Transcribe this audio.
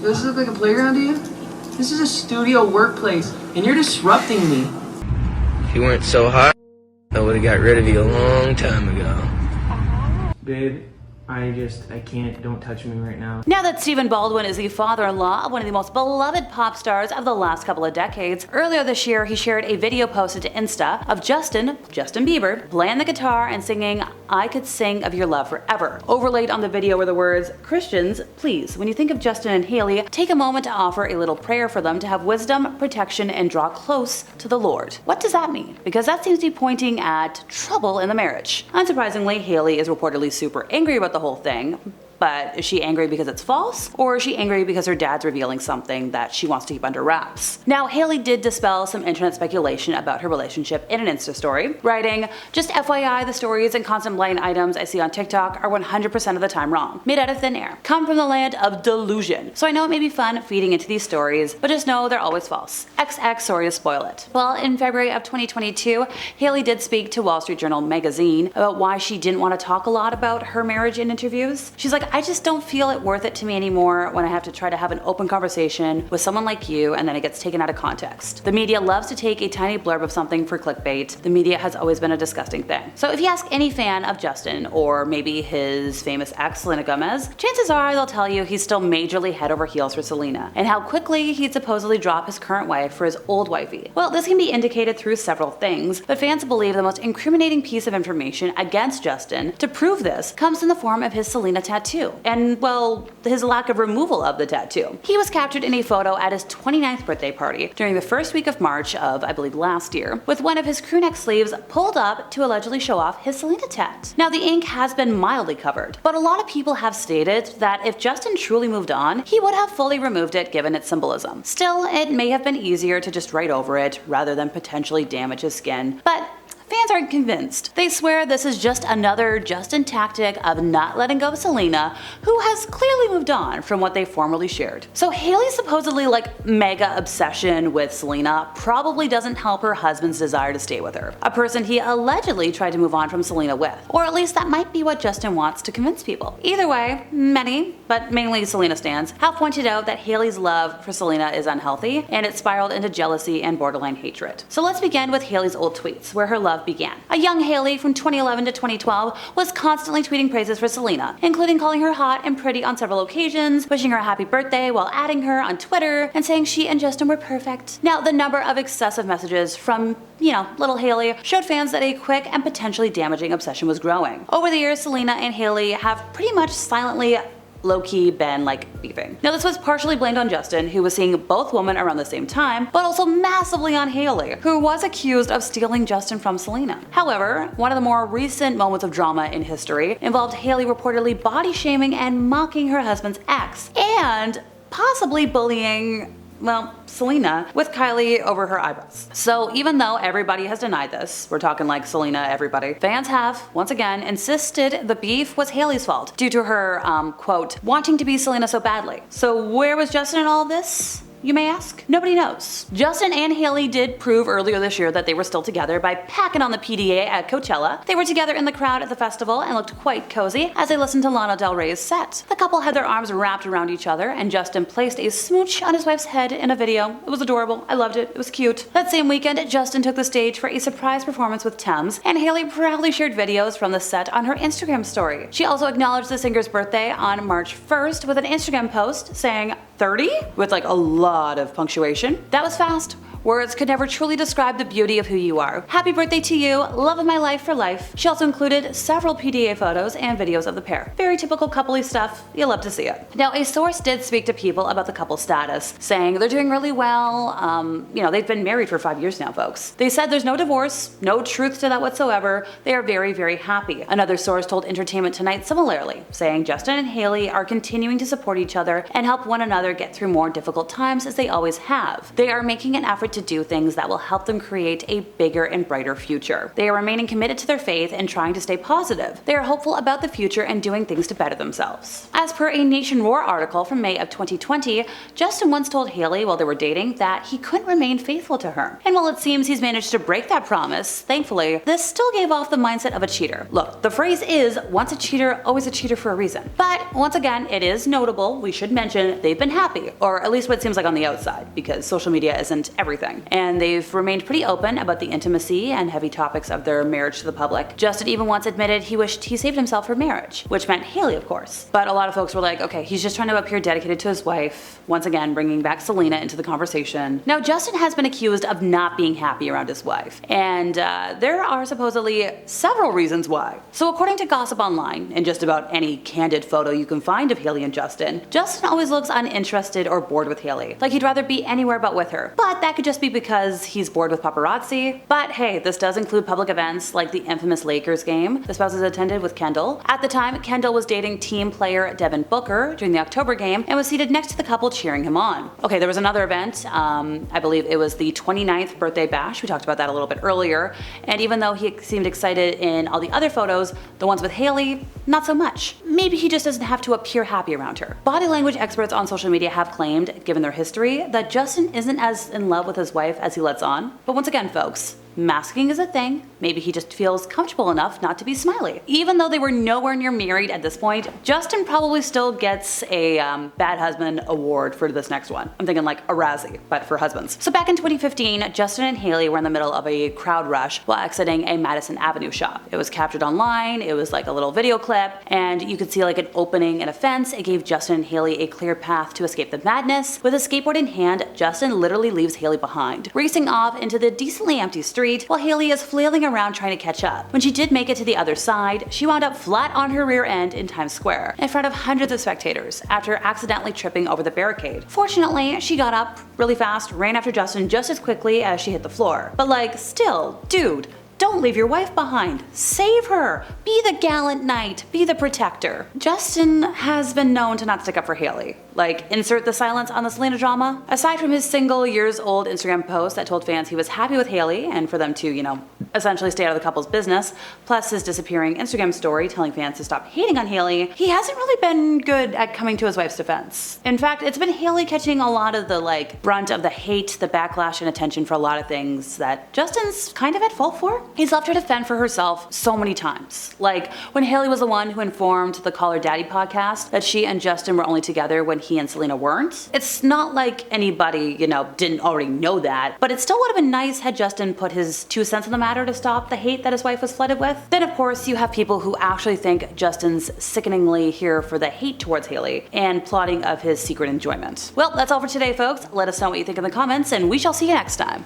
Does this look like a playground to you? This is a studio workplace, and you're disrupting me. If you weren't so hot, I would've got rid of you a long time ago. Babe, I can't, don't touch me right now. Now that Stephen Baldwin is the father-in-law of one of the most beloved pop stars of the last couple of decades, earlier this year he shared a video posted to Insta of Justin Bieber, playing the guitar and singing "I Could Sing of Your Love Forever." Overlaid on the video were the words, "Christians, please, when you think of Justin and Hailey, take a moment to offer a little prayer for them to have wisdom, protection, and draw close to the Lord." What does that mean? Because that seems to be pointing at trouble in the marriage. Unsurprisingly, Hailey is reportedly super angry about the whole thing. But is she angry because it's false? Or is she angry because her dad's revealing something that she wants to keep under wraps? Now, Hailey did dispel some internet speculation about her relationship in an Insta story, writing, "Just FYI, the stories and constant blind items I see on TikTok are 100% of the time wrong, made out of thin air, come from the land of delusion. So I know it may be fun feeding into these stories, but just know they're always false. XX, sorry to spoil it." Well, in February of 2022, Hailey did speak to Wall Street Journal magazine about why she didn't want to talk a lot about her marriage in interviews. She's like, "I just don't feel it worth it to me anymore when I have to try to have an open conversation with someone like you and then it gets taken out of context. The media loves to take a tiny blurb of something for clickbait. The media has always been a disgusting thing." So if you ask any fan of Justin, or maybe his famous ex Selena Gomez, chances are they'll tell you he's still majorly head over heels for Selena, and how quickly he'd supposedly drop his current wife for his old wifey. Well, this can be indicated through several things, but fans believe the most incriminating piece of information against Justin to prove this comes in the form of his Selena tattoo. And, well, his lack of removal of the tattoo. He was captured in a photo at his 29th birthday party during the first week of March of, I believe, last year, with one of his crew neck sleeves pulled up to allegedly show off his Selena tat. Now, the ink has been mildly covered, but a lot of people have stated that if Justin truly moved on, he would have fully removed it given its symbolism. Still, it may have been easier to just write over it rather than potentially damage his skin, but fans aren't convinced. They swear this is just another Justin tactic of not letting go of Selena, who has clearly moved on from what they formerly shared. So Hailey's supposedly mega obsession with Selena probably doesn't help her husband's desire to stay with her, a person he allegedly tried to move on from Selena with. Or at least that might be what Justin wants to convince people. Either way, many, but mainly Selena stans, have pointed out that Hailey's love for Selena is unhealthy, and it spiraled into jealousy and borderline hatred. So let's begin with Hailey's old tweets, where her love began. A young Hailey from 2011 to 2012 was constantly tweeting praises for Selena, including calling her hot and pretty on several occasions, wishing her a happy birthday while adding her on Twitter, and saying she and Justin were perfect. Now, the number of excessive messages from, little Hailey showed fans that a quick and potentially damaging obsession was growing. Over the years, Selena and Hailey have pretty much silently low-key been beefing. Now, this was partially blamed on Justin, who was seeing both women around the same time, but also massively on Hailey, who was accused of stealing Justin from Selena. However, one of the more recent moments of drama in history involved Hailey reportedly body shaming and mocking her husband's ex, and possibly bullying Selena with Kylie over her eyebrows. So even though everybody has denied this, we're talking Selena everybody, fans have, once again, insisted the beef was Hailey's fault due to her, quote, wanting to be Selena so badly. So where was Justin in all of this? You may ask? Nobody knows. Justin and Hailey did prove earlier this year that they were still together by packing on the PDA at Coachella. They were together in the crowd at the festival and looked quite cozy as they listened to Lana Del Rey's set. The couple had their arms wrapped around each other, and Justin placed a smooch on his wife's head in a video. It was adorable. I loved it. It was cute. That same weekend, Justin took the stage for a surprise performance with Thames, and Hailey proudly shared videos from the set on her Instagram story. She also acknowledged the singer's birthday on March 1st with an Instagram post saying 30 with a lot of punctuation. That was fast. Words could never truly describe the beauty of who you are. Happy birthday to you, love of my life for life. She also included several PDA photos and videos of the pair. Very typical coupley stuff, you'll love to see it. Now, a source did speak to people about the couple's status, saying they're doing really well. They've been married for 5 years now, folks. They said there's no divorce, no truth to that whatsoever. They are very, very happy. Another source told Entertainment Tonight similarly, saying Justin and Hailey are continuing to support each other and help one another get through more difficult times as they always have. They are making an effort to to do things that will help them create a bigger and brighter future. They are remaining committed to their faith and trying to stay positive. They are hopeful about the future and doing things to better themselves. As per a Nation Roar article from May of 2020, Justin once told Hailey while they were dating that he couldn't remain faithful to her. And while it seems he's managed to break that promise, thankfully, this still gave off the mindset of a cheater. Look, the phrase is, once a cheater, always a cheater for a reason. But once again, it is notable, we should mention, they've been happy, or at least what it seems like on the outside, because social media isn't everything. And they've remained pretty open about the intimacy and heavy topics of their marriage to the public. Justin even once admitted he wished he saved himself for marriage, which meant Hailey, of course. But a lot of folks were like, okay, he's just trying to appear dedicated to his wife, once again bringing back Selena into the conversation. Now, Justin has been accused of not being happy around his wife, and there are supposedly several reasons why. So according to Gossip Online, and just about any candid photo you can find of Hailey and Justin always looks uninterested or bored with Hailey. Like he'd rather be anywhere but with her. But that could just be because he's bored with paparazzi. But hey, this does include public events like the infamous Lakers game the spouses attended with Kendall. At the time, Kendall was dating team player Devin Booker during the October game and was seated next to the couple cheering him on. Okay, there was another event, I believe it was the 29th birthday bash, we talked about that a little bit earlier, and even though he seemed excited in all the other photos, the ones with Hailey, not so much. Maybe he just doesn't have to appear happy around her. Body language experts on social media have claimed, given their history, that Justin isn't as in love with his wife as he lets on. But once again, folks, masking is a thing. Maybe he just feels comfortable enough not to be smiley. Even though they were nowhere near married at this point, Justin probably still gets a bad husband award for this next one. I'm thinking like a Razzie, but for husbands. So back in 2015, Justin and Hailey were in the middle of a crowd rush while exiting a Madison Avenue shop. It was captured online, it was like a little video clip, and you could see like an opening in a fence. It gave Justin and Hailey a clear path to escape the madness. With a skateboard in hand, Justin literally leaves Hailey behind, racing off into the decently empty street while Hailey is flailing around trying to catch up. When she did make it to the other side, she wound up flat on her rear end in Times Square, in front of hundreds of spectators, after accidentally tripping over the barricade. Fortunately, she got up really fast, ran after Justin just as quickly as she hit the floor. But like, still, dude, don't leave your wife behind. Save her. Be the gallant knight. Be the protector. Justin has been known to not stick up for Hailey. Like, insert the silence on the Selena drama. Aside from his single years old Instagram post that told fans he was happy with Hailey and for them to, you know, essentially stay out of the couple's business, plus his disappearing Instagram story telling fans to stop hating on Hailey, he hasn't really been good at coming to his wife's defense. In fact, it's been Hailey catching a lot of the like brunt of the hate, the backlash, and attention for a lot of things that Justin's kind of at fault for. He's left her to fend for herself so many times. Like when Hailey was the one who informed the Call Her Daddy podcast that she and Justin were only together when he and Selena weren't. It's not like anybody, you know, didn't already know that, but it still would have been nice had Justin put his 2 cents on the matter to stop the hate that his wife was flooded with. Then of course you have people who actually think Justin's sickeningly here for the hate towards Hailey and plotting of his secret enjoyment. Well, that's all for today, folks. Let us know what you think in the comments, and we shall see you next time.